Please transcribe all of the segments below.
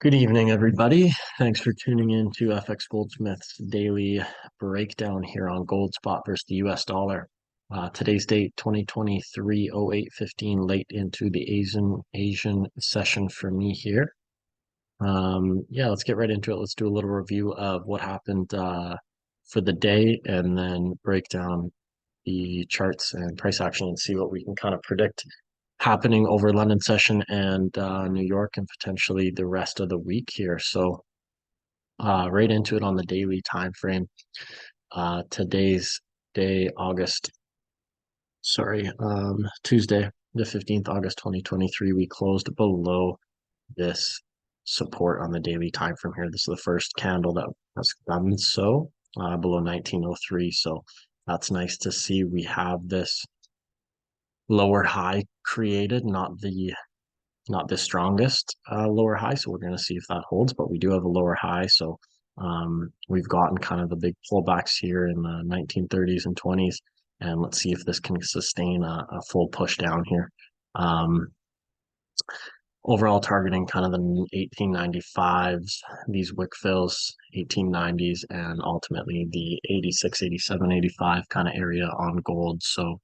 Good evening, everybody. Thanks for tuning in to FX.GOLDSMITH's daily breakdown here on gold spot versus the US dollar. Today's date 2023-08-15, late into the Asian session for me here. Yeah, let's get right into it. Let's do a little review of what happened for the day and then break down the charts and price action and see what we can kind of predict happening over London session and New York and potentially the rest of the week here. So right into it on the daily time frame. Today's day, Tuesday, the 15th August 2023, we closed below this support on the daily time frame here. This is the first candle that has done so below 1903. So that's nice to see. We have this lower high created, not the strongest lower high, so we're going to see if that holds, but we do have a lower high. So we've gotten kind of the big pullbacks here in the 1930s and 20s, and let's see if this can sustain a full push down here. Overall targeting kind of the 1895s, these wick fills, 1890s, and ultimately the 86, 87, 85 kind of area on gold. So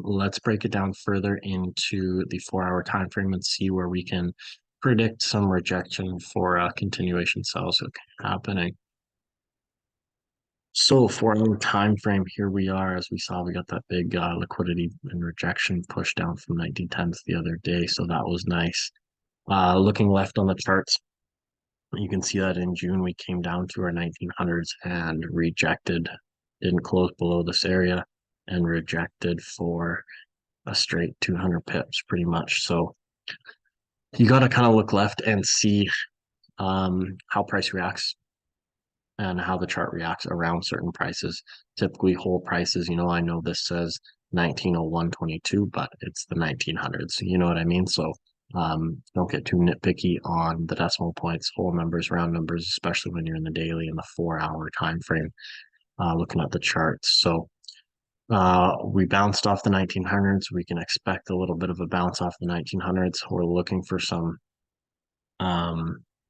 let's break it down further into the 4-hour time frame and see where we can predict some rejection for continuation sells happening. So 4-hour time frame, here we are. As we saw, we got that big liquidity and rejection push down from 1910s the other day, so that was nice. Looking left on the charts, you can see that in June we came down to our 1900s and rejected, didn't close below this area, and rejected for a straight 200 pips pretty much. So you got to kind of look left and see how price reacts and how the chart reacts around certain prices. Typically whole prices, I know this says 1901.22, but it's the 1900s. You know what I mean? So don't get too nitpicky on the decimal points, whole numbers, round numbers, especially when you're in the daily and the 4-hour time frame looking at the charts. So we bounced off the 1900s. We can expect a little bit of a bounce off the 1900s. We're looking for some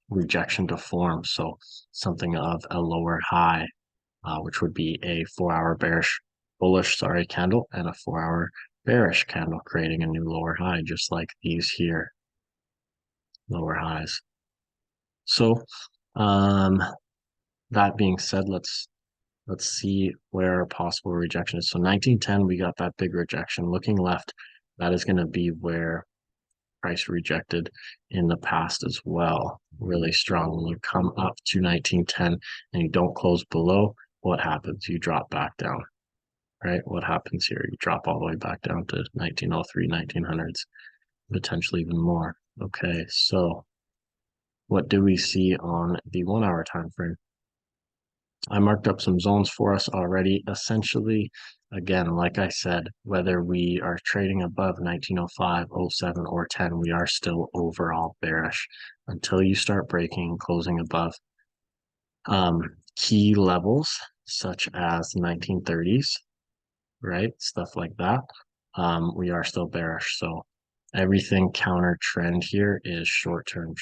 rejection to form. So something of a lower high, which would be a 4-hour bullish candle and a 4-hour bearish candle, creating a new lower high, just like these here, lower highs. So that being said, let's see where a possible rejection is. So 1910, we got that big rejection. Looking left, that is going to be where price rejected in the past as well. Really strong. When you come up to 1910 and you don't close below, what happens? You drop back down, right? What happens here? You drop all the way back down to 1903, 1900s, potentially even more. Okay, so what do we see on the 1-hour time frame? I marked up some zones for us already. Essentially, again, like I said, whether we are trading above 1905, 07, or 10, we are still overall bearish until you start breaking and closing above key levels such as 1930s, right? Stuff like that. We are still bearish. So everything counter trend here is short-term,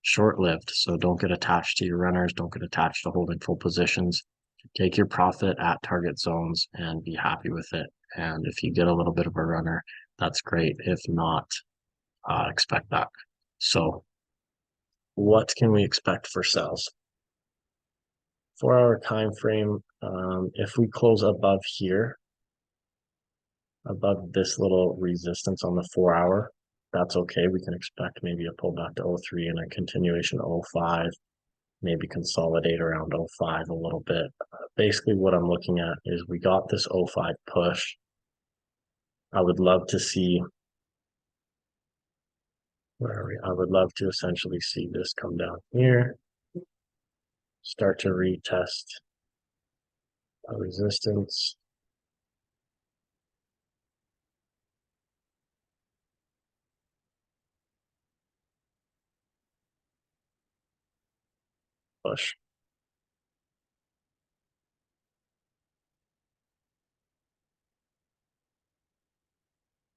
short-lived. So don't get attached to your runners. Don't get attached to holding full positions. Take your profit at target zones and be happy with it. And if you get a little bit of a runner, that's great. If not, expect that. So what can we expect for sales? 4-hour time frame, if we close above here, above this little resistance on the 4-hour, that's okay. We can expect maybe a pullback to 03 and a continuation to 05, maybe consolidate around 05 a little bit. Basically, what I'm looking at is we got this 05 push. I would love to see, where are we? I would love to essentially see this come down here, start to retest a resistance. Push.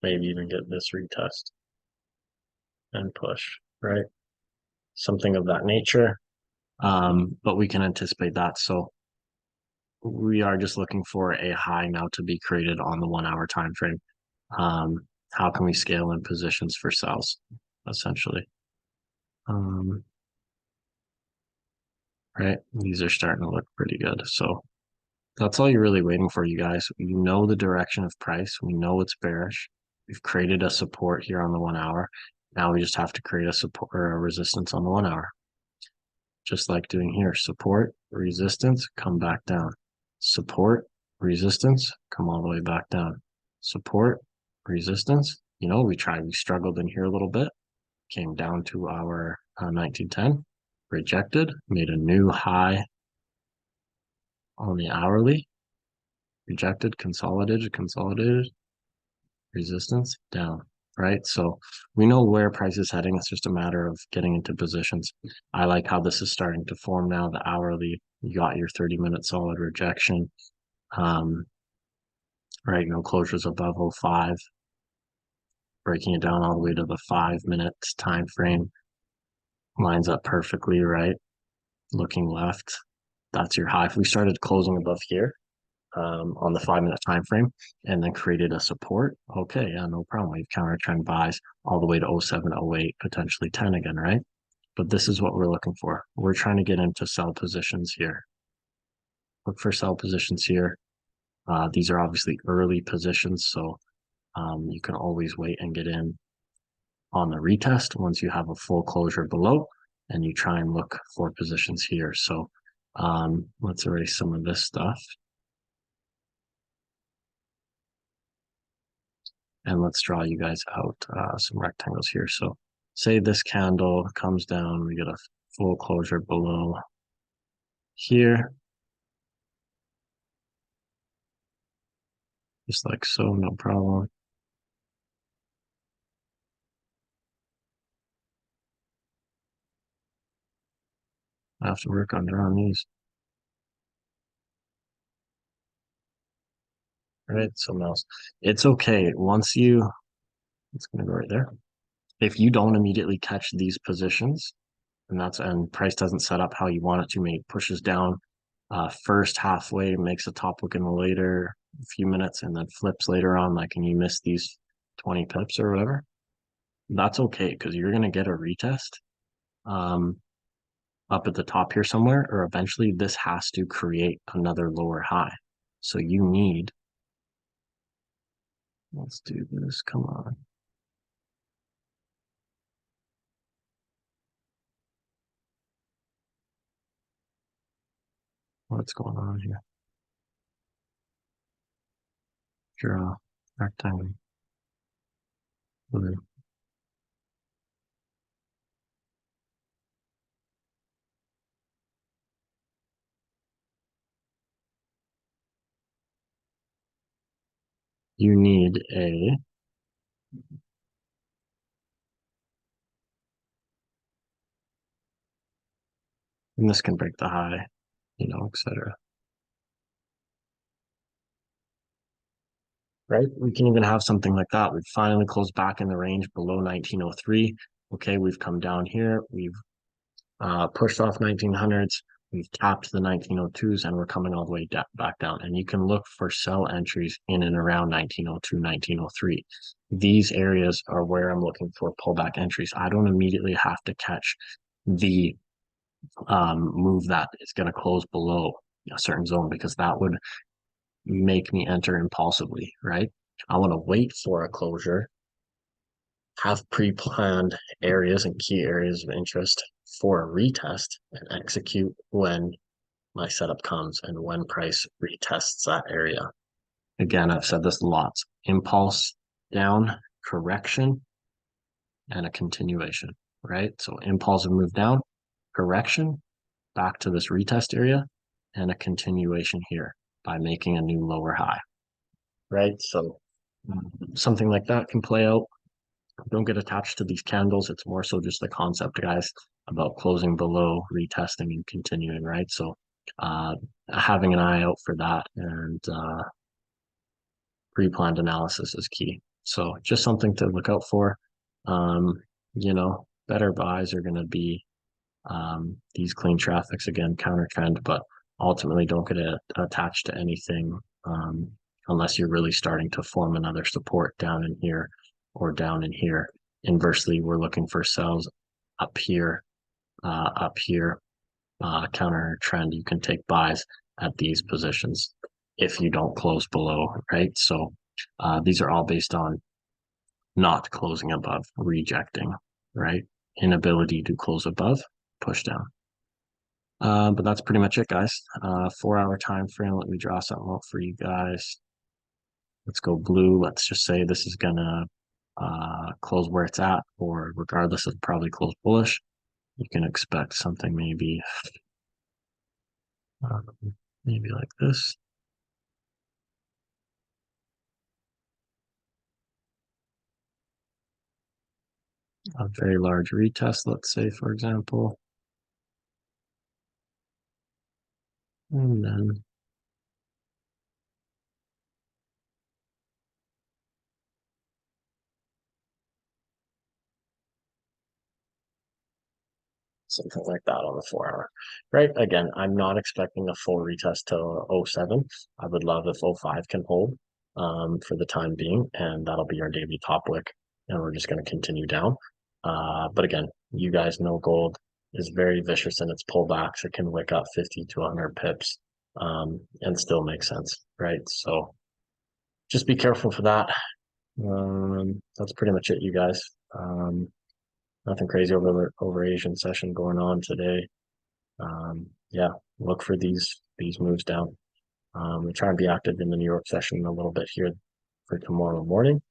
Maybe even get this retest and push, right? something of that nature. But we can anticipate that. So we are just looking for a high now to be created on the 1 hour time frame. How can we scale in positions for sells, essentially? Right, these are starting to look pretty good. So that's all you're really waiting for, you guys. You know the direction of price. We know it's bearish. We've created a support here on the 1 hour. Now we just have to create a support or a resistance on the 1 hour. Just like doing here, support, resistance, come back down. Support, resistance, come all the way back down. Support, resistance. You know, we struggled in here a little bit, came down to our 1910, rejected, made a new high on the hourly, rejected, consolidated, resistance, down, right? So we know where price is heading. It's just a matter of getting into positions. I like how this is starting to form now. The hourly, you got your 30-minute solid rejection. Right, no closures above 05. Breaking it down all the way to the 5-minute time frame. Lines up perfectly, right? Looking left, that's your high. If we started closing above here, on the 5-minute time frame and then created a support, okay, yeah, no problem. We've counter trend buys all the way to 07, 08, potentially 10 again, right? But this is what we're looking for. We're trying to get into sell positions here. Look for sell positions here. These are obviously early positions, so you can always wait and get in on the retest once you have a full closure below, and you try and look for positions here. So let's erase some of this stuff. And let's draw you guys out some rectangles here. So say this candle comes down, we get a full closure below here. Just like so, no problem. I have to work on drawing these. Right, something else. It's okay. It's gonna go right there. If you don't immediately catch these positions, and price doesn't set up how you want it to, maybe pushes down first halfway, makes a top look in the later few minutes, and then flips later on, like, and you miss these 20 pips or whatever, that's okay because you're gonna get a retest up at the top here somewhere, or eventually this has to create another lower high. So you need, let's do this, come on. What's going on here? Draw rectangle. Blue. You need a, and this can break the high, you know, etc. Right? We can even have something like that. We've finally closed back in the range below 1903. Okay, we've come down here. We've pushed off 1900s. We've tapped the 1902s, and we're coming all the way back down. And you can look for sell entries in and around 1902, 1903. These areas are where I'm looking for pullback entries. I don't immediately have to catch the move that is going to close below a certain zone, because that would make me enter impulsively, right? I want to wait for a closure, have pre-planned areas and key areas of interest for a retest, and execute when my setup comes and when price retests that area. Again, I've said this lots: impulse down, correction, and a continuation, right? So impulsive move down, correction, back to this retest area, and a continuation here by making a new lower high, right? So something like that can play out. Don't get attached to these candles. It's more so just the concept, guys, about closing below, retesting, and continuing, right? So having an eye out for that, and pre-planned analysis is key. So just something to look out for. You know, better buys are going to be These clean traffics, again, counter trend, but ultimately don't get attached to anything unless you're really starting to form another support down in here or down in here. Inversely, we're looking for sells up here, counter trend. You can take buys at these positions if you don't close below, right? So these are all based on not closing above, rejecting, right? Inability to close above, push down. But that's pretty much it, guys. 4 hour time frame. Let me draw something out for you guys. Let's go blue. Let's just say this is gonna close where it's at, or regardless of probably close bullish. You can expect something um, maybe like this. A very large retest, let's say, for example. And then something like that on the 4 hour, right? Again, I'm not expecting a full retest to 07. I would love if 05 can hold for the time being, and that'll be our daily top wick, and we're just going to continue down. But again, you guys know gold is very vicious in its pullbacks. It can wick up 50 to 100 pips and still make sense, right? So just be careful for that. That's pretty much it, you guys. Nothing crazy over Asian session going on today. Yeah, look for these moves down. We'll try and be active in the New York session a little bit here for tomorrow morning,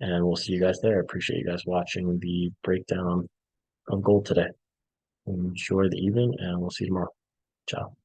and we'll see you guys there. I appreciate you guys watching the breakdown of gold today. Enjoy the evening, and we'll see you tomorrow. Ciao.